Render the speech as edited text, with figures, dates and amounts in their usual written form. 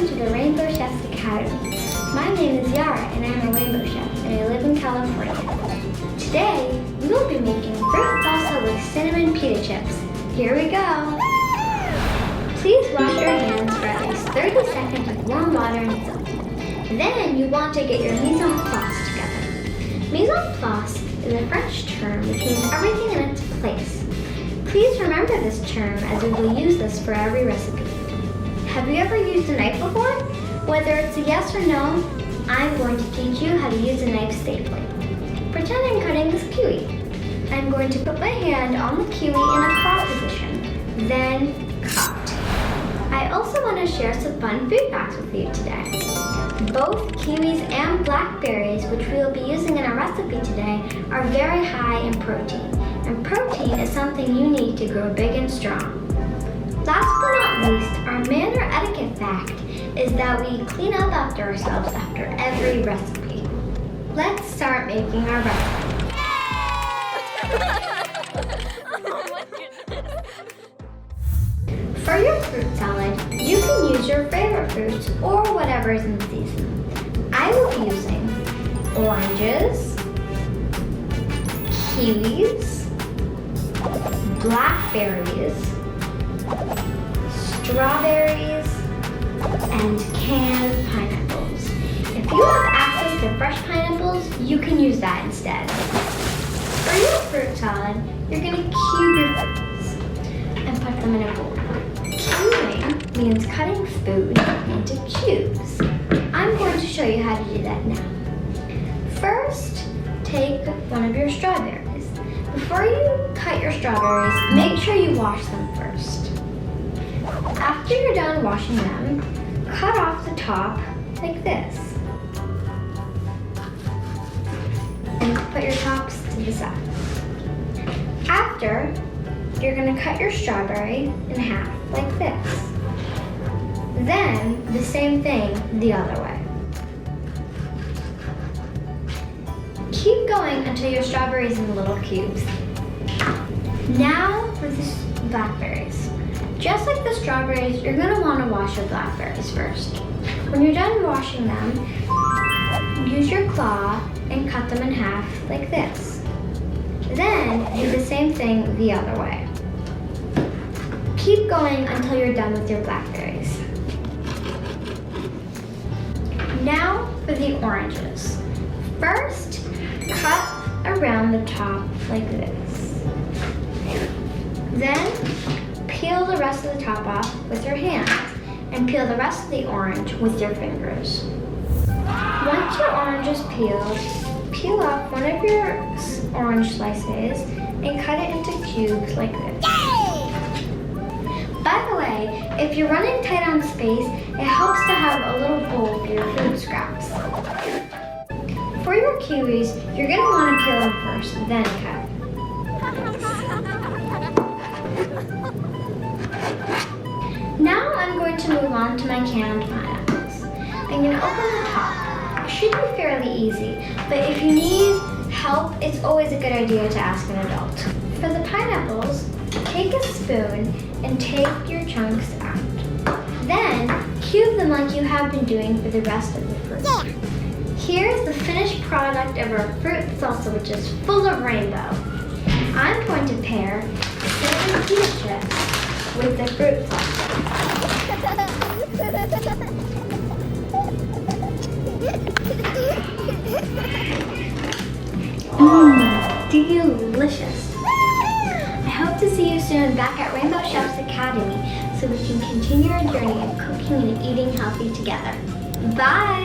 welcome to the Rainbow Chef's Academy. My name is Yara and I'm a rainbow chef and I live in California. Today, we will be making fruit salsa with cinnamon pita chips. Here we go! Please wash your hands for at least 30 seconds with warm water and soap. Then you want to get your mise en place together. Mise en place is a French term which means everything in its place. Please remember this term as we will use this for every recipe. Have you ever used a knife before? Whether it's a yes or no, I'm going to teach you how to use a knife safely. Pretend I'm cutting this kiwi. I'm going to put my hand on the kiwi in a claw position, then cut. I also want to share some fun food facts with you today. Both kiwis and blackberries, which we will be using in our recipe today, are very high in protein. And protein is something you need to grow big and strong. Last but not least, our manner etiquette fact is that we clean up after ourselves after every recipe. Let's start making our recipe. Oh my goodness. For your fruit salad, you can use your favorite fruits or whatever is in season. I will be using oranges, kiwis, blackberries, strawberries, and canned pineapples. If you have access to fresh pineapples, you can use that instead. For your fruit salad, you're going to cube your fruits and put them in a bowl. Cubing means cutting food into cubes. I'm going to show you how to do that now. First, take one of your strawberries. Before you cut your strawberries, make sure you wash them first. After you're done washing them, cut off the top like this. And put your tops to the side. After, you're going to cut your strawberry in half like this. Then, the same thing the other way. Keep going until your strawberry is in little cubes. Now for the blackberries. Just like the strawberries, you're going to want to wash your blackberries first. When you're done washing them, use your claw and cut them in half like this. Then do the same thing the other way. Keep going until you're done with your blackberries. Now for the oranges. First, cut around the top like this. Then, peel the rest of the top off with your hands and peel the rest of the orange with your fingers. Once your orange is peeled, peel off one of your orange slices and cut it into cubes like this. By the way, if you're running tight on space, it helps to have a little bowl for your food scraps. For your kiwis, you're going to want to peel them first, then cut. Now I'm going to move on to my canned pineapples. I'm going to open the top. It should be fairly easy, but if you need help, it's always a good idea to ask an adult. For the pineapples, take a spoon and take your chunks out. Then, cube them like you have been doing for the rest of the fruit. Here's the finished product of our fruit salsa, which is full of rainbow. I'm going to pair the cinnamon pita chips with the fruit salsa. Delicious. I hope to see you soon back at Rainbow Chef's Academy so we can continue our journey of cooking and eating healthy together. Bye!